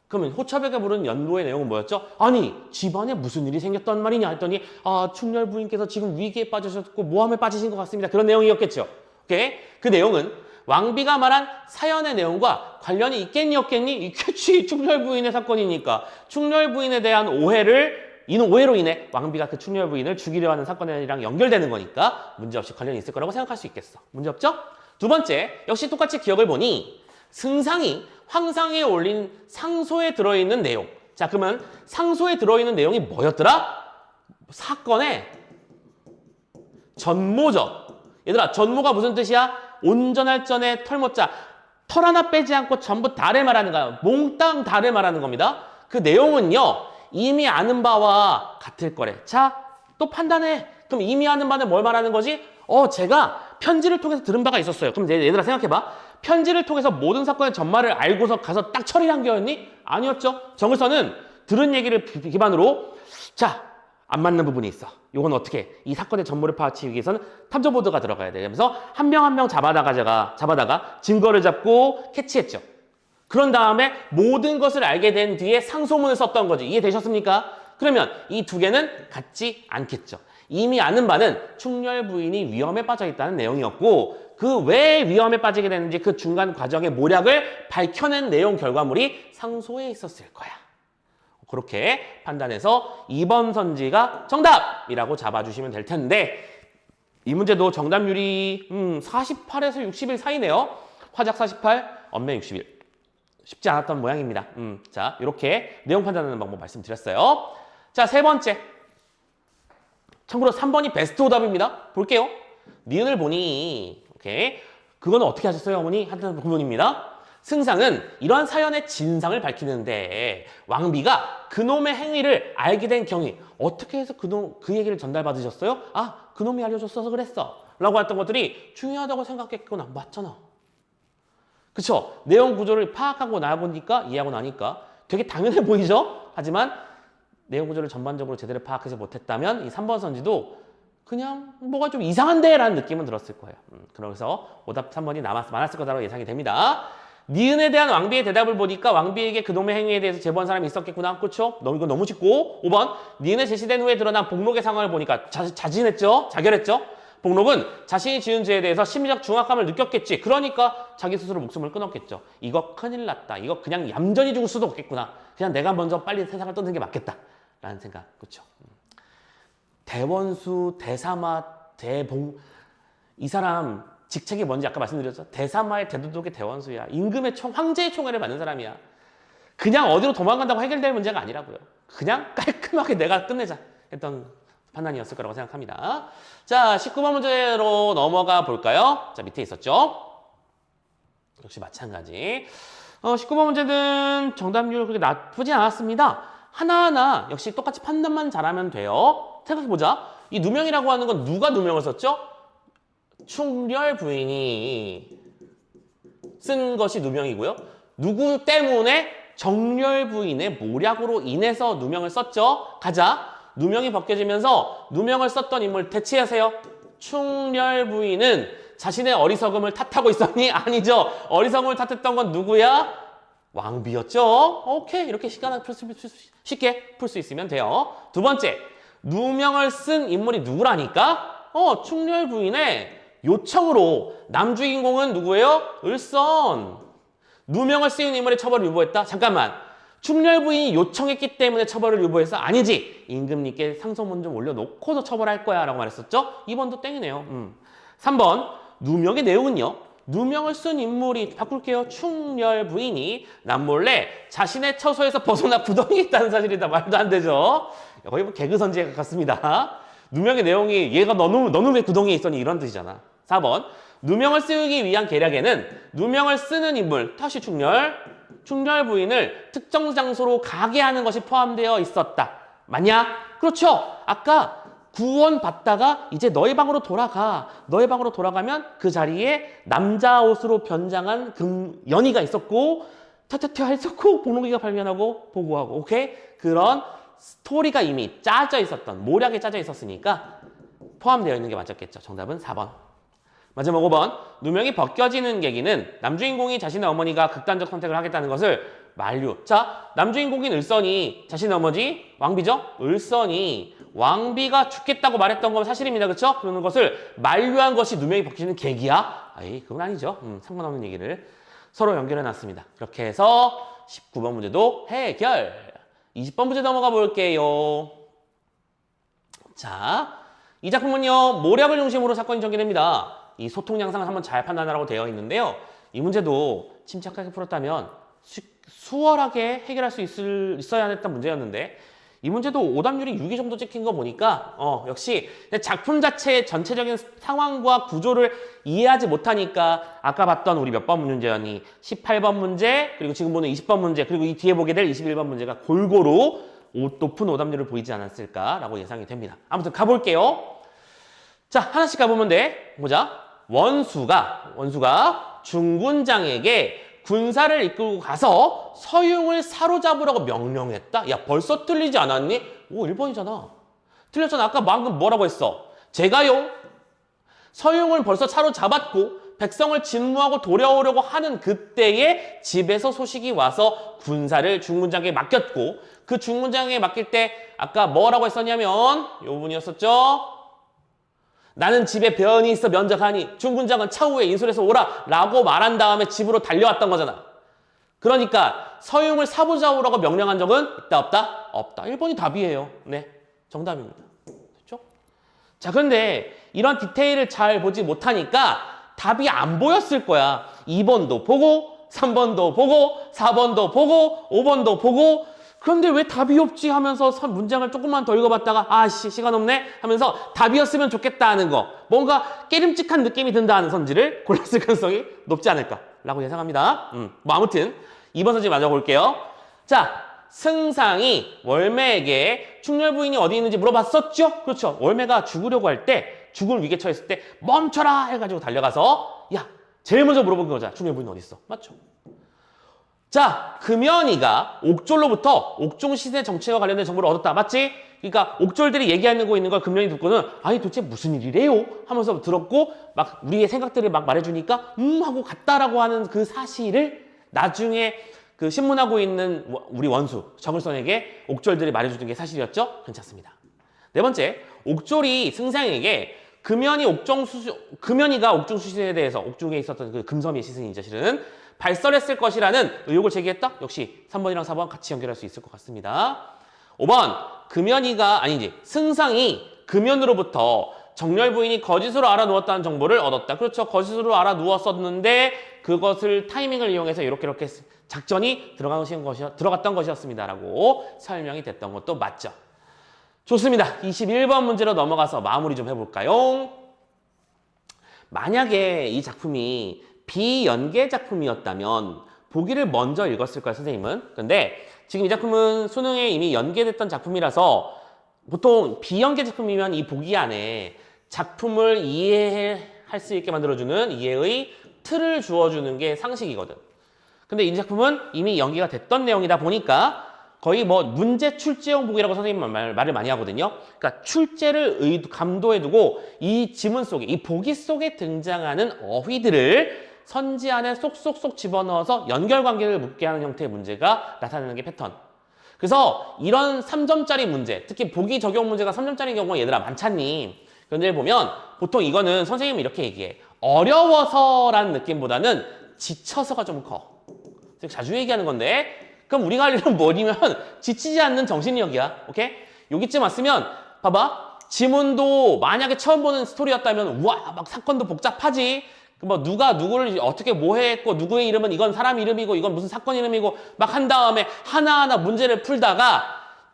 그러면 호처백에 부른 연고의 내용은 뭐였죠? 아니 집안에 무슨 일이 생겼단 말이냐 했더니 충렬 부인께서 지금 위기에 빠지셨고 모함에 빠지신 것 같습니다. 그런 내용이었겠죠. 오케이? 그 내용은 왕비가 말한 사연의 내용과 관련이 있겠니 없겠니? 있겠지. 충렬 부인의 사건이니까 충렬 부인에 대한 오해로 인해 왕비가 그 충렬 부인을 죽이려 하는 사건이랑 연결되는 거니까 문제없이 관련이 있을 거라고 생각할 수 있겠어. 문제없죠? 두 번째, 역시 똑같이 기억을 보니 승상이 황상에 올린 상소에 들어있는 내용. 자, 그러면 상소에 들어있는 내용이 뭐였더라? 사건의 전모죠. 얘들아, 전모가 무슨 뜻이야? 온전할 전에 털모자. 털 하나 빼지 않고 전부 다를 말하는 거야. 몽땅 다를 말하는 겁니다. 그 내용은요, 이미 아는 바와 같을 거래. 자, 또 판단해. 그럼 이미 아는 바는 뭘 말하는 거지? 제가 편지를 통해서 들은 바가 있었어요. 그럼 얘들아 생각해봐. 편지를 통해서 모든 사건의 전말을 알고서 가서 딱 처리를 한 거였니? 아니었죠. 정을선은 들은 얘기를 기반으로 자, 안 맞는 부분이 있어. 요건 어떻게? 이 사건의 전모를 파악하기 위해서는 탐정보드가 들어가야 돼. 그래서 한 명 한 명 잡아다가 증거를 잡고 캐치했죠. 그런 다음에 모든 것을 알게 된 뒤에 상소문을 썼던 거지. 이해되셨습니까? 그러면 이 두 개는 같지 않겠죠. 이미 아는 바는 충렬 부인이 위험에 빠져 있다는 내용이었고 그 왜 위험에 빠지게 되는지 그 중간 과정의 모략을 밝혀낸 내용 결과물이 상소에 있었을 거야. 그렇게 판단해서 2번 선지가 정답이라고 잡아주시면 될 텐데 이 문제도 정답률이 48에서 60일 사이네요. 화작 48, 언매 60일. 쉽지 않았던 모양입니다. 자, 이렇게 내용 판단하는 방법 말씀드렸어요. 자, 세 번째. 참고로 3번이 베스트 오답입니다. 볼게요. 니은을 보니, 오케이. 그건 어떻게 하셨어요, 어머니? 하는 부분입니다. 승상은 이러한 사연의 진상을 밝히는데 왕비가 그놈의 행위를 알게 된 경위 어떻게 해서 그 얘기를 전달받으셨어요? 그놈이 알려줬어서 그랬어. 라고 했던 것들이 중요하다고 생각했구나. 맞잖아. 그쵸? 내용 구조를 파악하고 나보니까 이해하고 나니까 되게 당연해 보이죠? 하지만 내용 구조를 전반적으로 제대로 파악하지 못했다면 이 3번 선지도 그냥 뭐가 좀 이상한데? 라는 느낌은 들었을 거예요. 그래서 오답 3번이 많았을 거라고 예상이 됩니다. 니은에 대한 왕비의 대답을 보니까 왕비에게 그놈의 행위에 대해서 제보한 사람이 있었겠구나. 그렇죠? 이거 너무 쉽고 5번 니은에 제시된 후에 드러난 복록의 상황을 보니까 자결했죠? 복록은 자신이 지은 죄에 대해서 심리적 중압감을 느꼈겠지. 그러니까 자기 스스로 목숨을 끊었겠죠. 이거 큰일 났다. 이거 그냥 얌전히 죽을 수도 없겠구나. 그냥 내가 먼저 빨리 세상을 떠는 게 맞겠다. 라는 생각. 그렇죠? 대원수, 대사마, 대봉. 이 사람 직책이 뭔지 아까 말씀드렸죠? 대사마의 대도독의 대원수야. 임금의 황제의 총애를 받는 사람이야. 그냥 어디로 도망간다고 해결될 문제가 아니라고요. 그냥 깔끔하게 내가 끝내자 했던 판단이었을 거라고 생각합니다. 자, 19번 문제로 넘어가 볼까요? 자, 밑에 있었죠? 역시 마찬가지. 19번 문제는 정답률 그렇게 나쁘지 않았습니다. 하나하나 역시 똑같이 판단만 잘하면 돼요. 생각해보자. 이 누명이라고 하는 건 누가 누명을 썼죠? 충렬 부인이 쓴 것이 누명이고요. 누구 때문에? 정렬 부인의 모략으로 인해서 누명을 썼죠. 가자. 누명이 벗겨지면서 누명을 썼던 인물 대치하세요. 충렬 부인은 자신의 어리석음을 탓하고 있었니? 아니죠. 어리석음을 탓했던 건 누구야? 왕비였죠. 오케이. 이렇게 쉽게 풀 수 있으면 돼요. 두 번째. 누명을 쓴 인물이 누구라니까? 충렬 부인의 요청으로 남주인공은 누구예요? 을선. 누명을 쓰인 인물의 처벌을 유보했다? 잠깐만. 충렬 부인이 요청했기 때문에 처벌을 유보해서 아니지. 임금님께 상소문 좀 올려놓고도 처벌할 거야 라고 말했었죠? 2번도 땡이네요. 3번. 누명의 내용은요. 누명을 쓴 인물이 바꿀게요. 충렬 부인이 남몰래 자신의 처소에서 벗어나 구덩이에 있다는 사실이다. 말도 안 되죠. 거의 뭐 개그 선지에 가깝습니다. 누명의 내용이 얘가 너는 왜 구덩이에 있었니? 이런 뜻이잖아. 4번. 누명을 쓰기 위한 계략에는 누명을 쓰는 인물, 다시 충렬 부인을 특정 장소로 가게 하는 것이 포함되어 있었다. 맞냐? 그렇죠. 아까 구원 받다가 이제 너희 방으로 돌아가. 너희 방으로 돌아가면 그 자리에 남자 옷으로 변장한 연희가 있었고 터터터 했었고 복록이가 발견하고 보고하고 오케이? 그런 스토리가 이미 짜져 있었던 모략이 짜져 있었으니까 포함되어 있는 게 맞았겠죠. 정답은 4번. 마지막 5번. 누명이 벗겨지는 계기는 남주인공이 자신의 어머니가 극단적 선택을 하겠다는 것을 만류. 자, 남주인공인 을선이 자신의 어머니 왕비죠? 을선이 왕비가 죽겠다고 말했던 건 사실입니다. 그렇죠? 그러는 것을 만류한 것이 누명이 벗겨지는 계기야? 아이, 그건 아니죠. 상관없는 얘기를 서로 연결해 놨습니다. 그렇게 해서 19번 문제도 해결. 20번 문제 넘어가 볼게요. 자, 이 작품은요. 모략을 중심으로 사건이 전개됩니다. 이 소통 양상을 한번 잘 판단하라고 되어 있는데요. 이 문제도 침착하게 풀었다면 수월하게 해결할 수 있어야 했던 문제였는데 이 문제도 오답률이 6위 정도 찍힌 거 보니까 역시 작품 자체의 전체적인 상황과 구조를 이해하지 못하니까 아까 봤던 우리 몇 번 문제였니? 18번 문제, 그리고 지금 보는 20번 문제, 그리고 이 뒤에 보게 될 21번 문제가 골고루 높은 오답률을 보이지 않았을까라고 예상이 됩니다. 아무튼 가볼게요. 자, 하나씩 가보면 돼. 보자. 원수가 중군장에게 군사를 이끌고 가서 서융을 사로잡으라고 명령했다? 야, 벌써 틀리지 않았니? 오, 1번이잖아. 틀렸잖아. 아까 방금 뭐라고 했어? 제가요? 서융을 벌써 사로잡았고 백성을 진무하고 돌아오려고 하는 그때에 집에서 소식이 와서 군사를 중군장에게 맡겼고 그 중군장에게 맡길 때 아까 뭐라고 했었냐면 요 부분이었었죠? 나는 집에 변이 있어 면접하니 중군장은 차후에 인솔해서 오라 라고 말한 다음에 집으로 달려왔던 거잖아. 그러니까 서융을 사로잡으라고 명령한 적은 있다 없다? 없다. 1번이 답이에요. 네, 정답입니다. 됐죠? 자, 그런데 이런 디테일을 잘 보지 못하니까 답이 안 보였을 거야. 2번도 보고 3번도 보고 4번도 보고 5번도 보고 그런데 왜 답이 없지 하면서 문장을 조금만 더 읽어봤다가 아씨 시간 없네 하면서 답이었으면 좋겠다 하는 거 뭔가 깨름직한 느낌이 든다 하는 선지를 골랐을 가능성이 높지 않을까라고 예상합니다. 뭐 아무튼 2번 선지 맞아볼게요. 자, 승상이 월매에게 충렬 부인이 어디 있는지 물어봤었죠? 그렇죠. 월매가 죽으려고 할 때 죽을 위기에 처했을 때 멈춰라 해가지고 달려가서 야 제일 먼저 물어본 거잖아. 충렬 부인 어디 있어? 맞죠? 자, 금연이가 옥졸로부터 옥중 시세 정치와 관련된 정보를 얻었다. 맞지? 그러니까 옥졸들이 얘기하고 있는 걸 금연이 듣고는 아니 도대체 무슨 일이래요? 하면서 들었고 막 우리의 생각들을 막 말해주니까 하고 갔다라고 하는 그 사실을 나중에 그 신문하고 있는 우리 원수 정을선에게 옥졸들이 말해주는 게 사실이었죠? 괜찮습니다. 네 번째, 옥졸이 승상에게 금연이가 옥중 수신에 대해서 옥중에 있었던 그 금섬의 시승이죠. 실은 발설했을 것이라는 의혹을 제기했다? 역시 3번이랑 4번 같이 연결할 수 있을 것 같습니다. 5번, 승상이 금연으로부터 정렬 부인이 거짓으로 알아누웠다는 정보를 얻었다. 그렇죠. 거짓으로 알아누웠었는데 그것을 타이밍을 이용해서 이렇게 작전이 들어갔던 것이었습니다라고 설명이 됐던 것도 맞죠. 좋습니다. 21번 문제로 넘어가서 마무리 좀 해볼까요? 만약에 이 작품이 비연계 작품이었다면 보기를 먼저 읽었을 거예요, 선생님은. 근데 지금 이 작품은 수능에 이미 연계됐던 작품이라서 보통 비연계 작품이면 이 보기 안에 작품을 이해할 수 있게 만들어주는 이해의 틀을 주어주는 게 상식이거든. 근데 이 작품은 이미 연기가 됐던 내용이다 보니까 거의 뭐 문제 출제형 보기라고 선생님 말을 많이 하거든요. 그러니까 출제를 감도해 두고 이 지문 속에, 이 보기 속에 등장하는 어휘들을 선지 안에 쏙쏙쏙 집어넣어서 연결관계를 묻게 하는 형태의 문제가 나타나는 게 패턴. 그래서 이런 3점짜리 문제, 특히 보기 적용 문제가 3점짜리인 경우가 얘들아 많잖니. 그런데 보면 보통 이거는 선생님이 이렇게 얘기해. 어려워서라는 느낌보다는 지쳐서가 좀 커. 자주 얘기하는 건데 그럼 우리가 할 일은 뭐냐면 지치지 않는 정신력이야. 오케이? 여기쯤 왔으면 봐봐. 지문도 만약에 처음 보는 스토리였다면 우와 막 사건도 복잡하지. 뭐 누가 누구를 어떻게 뭐 했고 누구의 이름은 이건 사람 이름이고 이건 무슨 사건 이름이고 막 한 다음에 하나하나 문제를 풀다가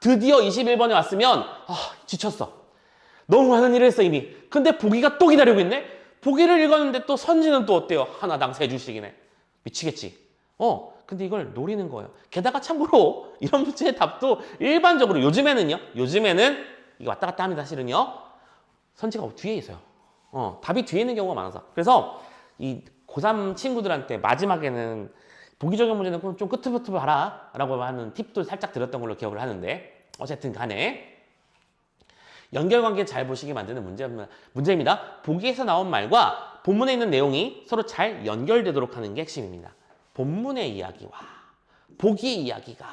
드디어 21번에 왔으면 지쳤어. 너무 많은 일을 했어 이미. 근데 보기가 또 기다리고 있네? 보기를 읽었는데 또 선지는 또 어때요? 하나당 3줄씩이네. 미치겠지. 근데 이걸 노리는 거예요. 게다가 참고로 이런 문제의 답도 일반적으로 요즘에는 이게 왔다 갔다 합니다. 사실은요. 선지가 뒤에 있어요. 답이 뒤에 있는 경우가 많아서. 그래서 이 고3 친구들한테 마지막에는 보기 적용 문제는 좀 끄트부트 봐라 라고 하는 팁도 살짝 드렸던 걸로 기억을 하는데 어쨌든 간에 연결관계 잘 보시게 만드는 문제입니다. 보기에서 나온 말과 본문에 있는 내용이 서로 잘 연결되도록 하는 게 핵심입니다. 본문의 이야기와 보기 이야기가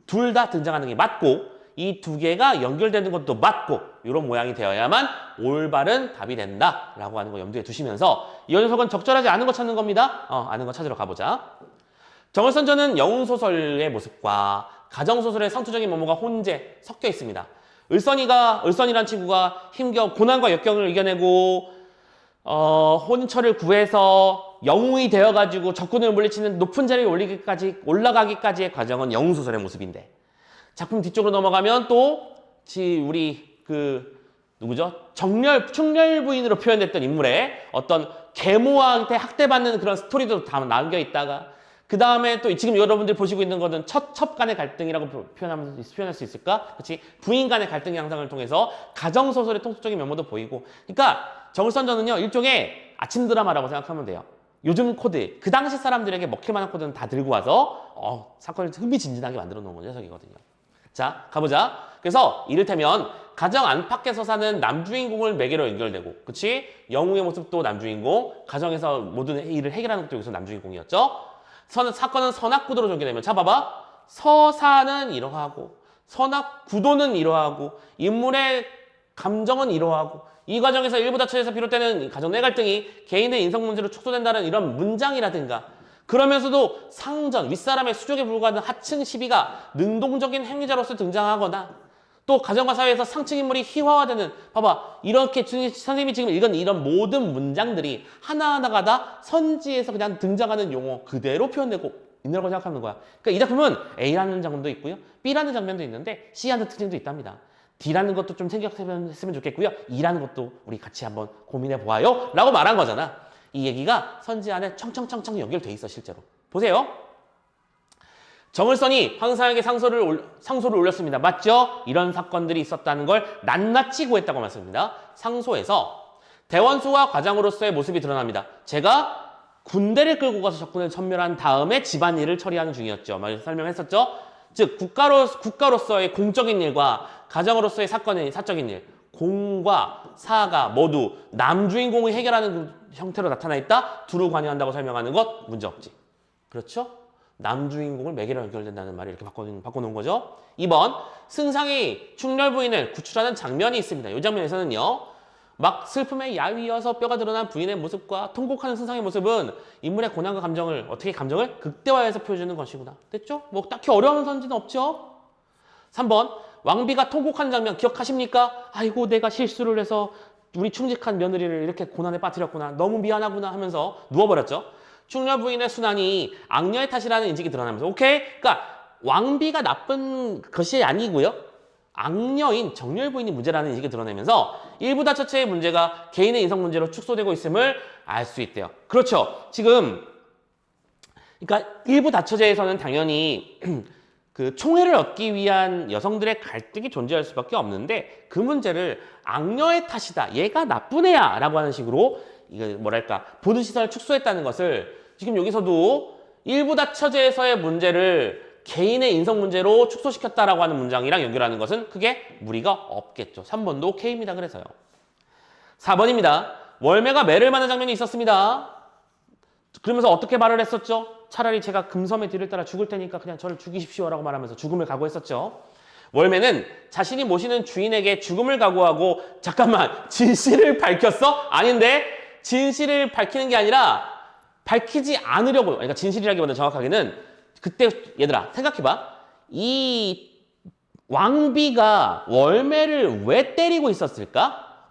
둘 다 등장하는 게 맞고 이 두 개가 연결되는 것도 맞고 이런 모양이 되어야만 올바른 답이 된다라고 하는 거 염두에 두시면서 이 녀석은 적절하지 않은 거 찾는 겁니다. 아는 거 찾으러 가보자. 정을선전은 영웅소설의 모습과 가정소설의 상투적인 면모가 혼재 섞여 있습니다. 을선이란 친구가 힘겨 고난과 역경을 이겨내고 혼처를 구해서 영웅이 되어가지고 적군을 물리치는 높은 자리에 올라가기까지의 과정은 영웅소설의 모습인데 작품 뒤쪽으로 넘어가면 또 우리 누구죠? 충렬 부인으로 표현됐던 인물의 어떤 계모한테 학대받는 그런 스토리도 다 남겨 있다가 그 다음에 또 지금 여러분들 보시고 있는 것은 첩 간의 갈등이라고 표현할 수 있을까? 그렇지? 부인 간의 갈등 양상을 통해서 가정소설의 통속적인 면모도 보이고 그러니까 정을선전은요 일종의 아침 드라마라고 생각하면 돼요. 요즘 코드, 그 당시 사람들에게 먹힐 만한 코드는 다 들고 와서 사건을 흥미진진하게 만들어 놓은 녀석이거든요. 자, 가보자. 그래서 이를테면 가정 안팎에서 사는 남주인공을 매개로 연결되고 그치? 영웅의 모습도 남주인공, 가정에서 모든 일을 해결하는 것도 여기서 남주인공이었죠. 사건은 선악구도로 전개되면 자 봐봐. 서사는 이러하고 선악구도는 이러하고 인물의 감정은 이러하고 이 과정에서 일부 다처에서 비롯되는 가정 내 갈등이 개인의 인성 문제로 촉소된다는 이런 문장이라든가 그러면서도 상전, 윗사람의 수족에 불과하는 하층 시비가 능동적인 행위자로서 등장하거나 또 가정과 사회에서 상층 인물이 희화화되는 봐봐 이렇게 선생님이 지금 읽은 이런 모든 문장들이 하나하나가 다 선지에서 그냥 등장하는 용어 그대로 표현되고 있는 걸 생각하는 거야. 그러니까 이 작품은 A라는 장면도 있고요. B라는 장면도 있는데 C라는 특징도 있답니다. D라는 것도 좀 생각했으면 좋겠고요. E라는 것도 우리 같이 한번 고민해 보아요 라고 말한 거잖아. 이 얘기가 선지 안에 청청청청 연결돼 있어 실제로. 보세요. 정을선이 황상에게 상소를 올렸습니다. 맞죠? 이런 사건들이 있었다는 걸 낱낱이 구했다고 말씀합니다. 상소에서 대원수와 과장으로서의 모습이 드러납니다. 제가 군대를 끌고 가서 적군을 섬멸한 다음에 집안일을 처리하는 중이었죠. 설명했었죠? 즉 국가로서의 공적인 일과 가정으로서의 사적인 일, 공과 사가 모두 남주인공이 해결하는 형태로 나타나 있다. 두루 관여한다고 설명하는 것 문제없지. 그렇죠? 남주인공을 매개로 연결된다는 말을 이렇게 바꿔놓은 거죠. 2번, 승상이 충렬 부인을 구출하는 장면이 있습니다. 이 장면에서는요. 막 슬픔에 야위어서 뼈가 드러난 부인의 모습과 통곡하는 승상의 모습은 인물의 고난과 감정을 극대화해서 보여주는 것이구나. 됐죠? 뭐 딱히 어려운 선지는 없죠? 3번, 왕비가 통곡하는 장면 기억하십니까? 아이고 내가 실수를 해서 우리 충직한 며느리를 이렇게 고난에 빠뜨렸구나. 너무 미안하구나 하면서 누워버렸죠. 충렬 부인의 순환이 악녀의 탓이라는 인식이 드러나면서 오케이? 그러니까 왕비가 나쁜 것이 아니고요. 악녀인 정렬 부인이 문제라는 인식을 드러내면서 일부 다처제의 문제가 개인의 인성 문제로 축소되고 있음을 알 수 있대요. 그렇죠. 지금 그러니까 일부 다처제에서는 당연히 그 총애를 얻기 위한 여성들의 갈등이 존재할 수밖에 없는데 그 문제를 악녀의 탓이다. 얘가 나쁜 애야 라고 하는 식으로 이거 뭐랄까 보는 시선을 축소했다는 것을 지금 여기서도 일부 다처제에서의 문제를 개인의 인성 문제로 축소시켰다라고 하는 문장이랑 연결하는 것은 크게 무리가 없겠죠. 3번도 K입니다. 그래서요. 4번입니다. 월매가 매를 맞는 장면이 있었습니다. 그러면서 어떻게 말을 했었죠? 차라리 제가 금섬의 뒤를 따라 죽을 테니까 그냥 저를 죽이십시오라고 말하면서 죽음을 각오했었죠. 월매는 자신이 모시는 주인에게 죽음을 각오하고 잠깐만 진실을 밝혔어? 아닌데 진실을 밝히는 게 아니라 밝히지 않으려고 그러니까 진실이라기보다 정확하게는 그때 얘들아 생각해봐. 이 왕비가 월매를 왜 때리고 있었을까?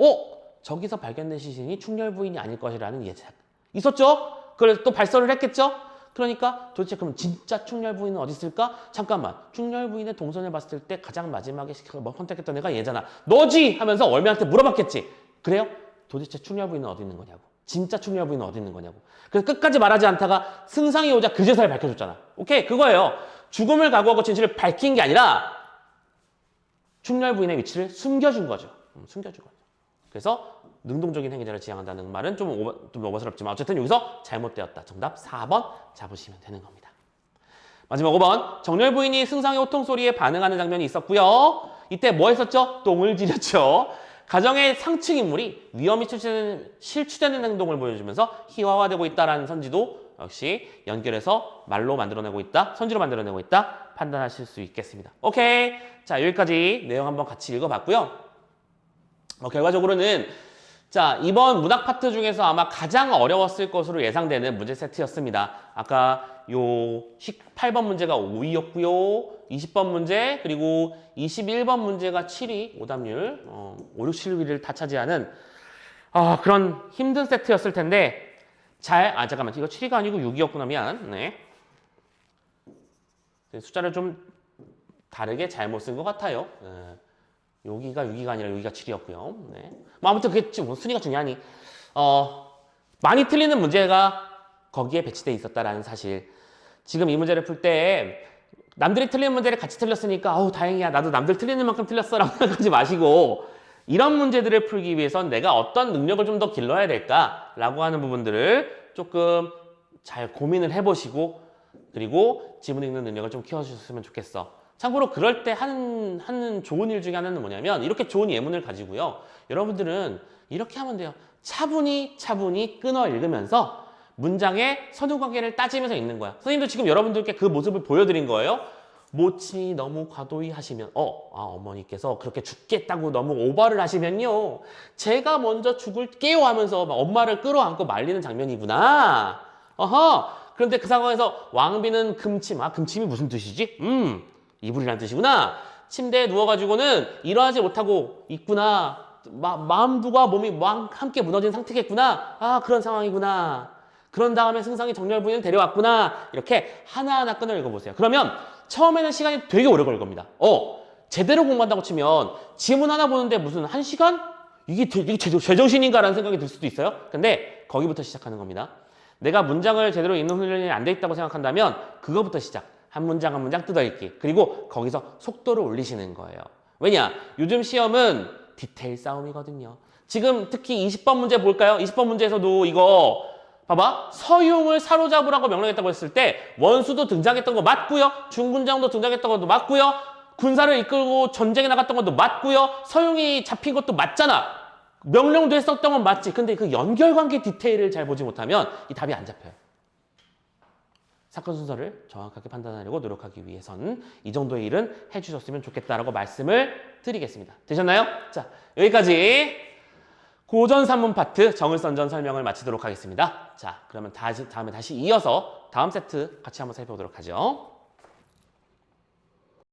저기서 발견된 시신이 충렬 부인이 아닐 것이라는 예측 있었죠? 그래서 또 발설을 했겠죠? 그러니까 도대체 그럼 진짜 충렬 부인은 어디 있을까? 잠깐만 충렬 부인의 동선을 봤을 때 가장 마지막에 선택했던 애가 얘잖아. 너지! 하면서 월매한테 물어봤겠지. 그래요? 도대체 충렬 부인은 어디 있는 거냐고. 진짜 충렬 부인은 어디 있는 거냐고. 그래서 끝까지 말하지 않다가 승상이 오자 그제서야 밝혀줬잖아. 오케이? 그거예요. 죽음을 각오하고 진실을 밝힌 게 아니라 충렬 부인의 위치를 숨겨준 거죠. 숨겨준 거죠. 그래서 능동적인 행위자를 지향한다는 말은 좀 오버스럽지만 어쨌든 여기서 잘못되었다. 정답 4번 잡으시면 되는 겁니다. 마지막 5번. 정렬 부인이 승상의 호통 소리에 반응하는 장면이 있었고요. 이때 뭐 했었죠? 똥을 지렸죠. 가정의 상층 인물이 위험이 실추되는 행동을 보여주면서 희화화되고 있다라는 선지도 역시 연결해서 말로 만들어내고 있다, 선지로 만들어내고 있다 판단하실 수 있겠습니다. 오케이. 자, 여기까지 내용 한번 같이 읽어봤고요. 결과적으로는 자, 이번 문학 파트 중에서 아마 가장 어려웠을 것으로 예상되는 문제 세트였습니다. 아까 요 18번 문제가 5위였고요. 20번 문제 그리고 21번 문제가 7위, 오답률 5, 6, 7위를 다 차지하는 그런 힘든 세트였을 텐데 잠깐만 이거 7위가 아니고 6위였구나. 미안. 네. 숫자를 좀 다르게 잘못 쓴 것 같아요. 네. 여기가 6위가 아니라 여기가 7위였고요. 네. 뭐 아무튼 그게 뭐 순위가 중요하니 많이 틀리는 문제가 거기에 배치돼 있었다라는 사실. 지금 이 문제를 풀 때 남들이 틀리는 문제를 같이 틀렸으니까 다행이야 나도 남들 틀리는 만큼 틀렸어라고 생각하지 마시고 이런 문제들을 풀기 위해선 내가 어떤 능력을 좀 더 길러야 될까라고 하는 부분들을 조금 잘 고민을 해보시고 그리고 지문 읽는 능력을 좀 키워주셨으면 좋겠어. 참고로 그럴 때 하는 좋은 일 중에 하나는 뭐냐면 이렇게 좋은 예문을 가지고요. 여러분들은 이렇게 하면 돼요. 차분히 끊어 읽으면서 문장의 선후관계를 따지면서 읽는 거야. 선생님도 지금 여러분들께 그 모습을 보여드린 거예요. 모친이 너무 과도히 하시면 어머니께서 그렇게 죽겠다고 너무 오버를 하시면요. 제가 먼저 죽을게요 하면서 막 엄마를 끌어안고 말리는 장면이구나. 그런데 그 상황에서 왕비는 금침. 금침이 무슨 뜻이지? 이불이란 뜻이구나. 침대에 누워가지고는 일어나지 못하고 있구나. 마음과 몸이 함께 무너진 상태겠구나. 그런 상황이구나. 그런 다음에 승상이 정렬 부인을 데려왔구나. 이렇게 하나하나 끊어 읽어보세요. 그러면 처음에는 시간이 되게 오래 걸릴 겁니다. 제대로 공부한다고 치면 지문 하나 보는데 무슨 1시간? 이게 제정신인가라는 생각이 들 수도 있어요. 근데 거기부터 시작하는 겁니다. 내가 문장을 제대로 읽는 훈련이 안 돼 있다고 생각한다면 그거부터 시작. 한 문장 한 문장 뜯어 읽기. 그리고 거기서 속도를 올리시는 거예요. 왜냐? 요즘 시험은 디테일 싸움이거든요. 지금 특히 20번 문제 볼까요? 20번 문제에서도 이거 봐봐. 서용을 사로잡으라고 명령했다고 했을 때 원수도 등장했던 거 맞고요. 중군장도 등장했던 것도 맞고요. 군사를 이끌고 전쟁에 나갔던 것도 맞고요. 서용이 잡힌 것도 맞잖아. 명령도 했었던 건 맞지. 근데 그 연결관계 디테일을 잘 보지 못하면 이 답이 안 잡혀요. 사건 순서를 정확하게 판단하려고 노력하기 위해선 이 정도의 일은 해주셨으면 좋겠다라고 말씀을 드리겠습니다. 되셨나요? 자, 여기까지 고전 산문 파트 정을선전 설명을 마치도록 하겠습니다. 자, 그러면 다음에 다시 이어서 다음 세트 같이 한번 살펴보도록 하죠.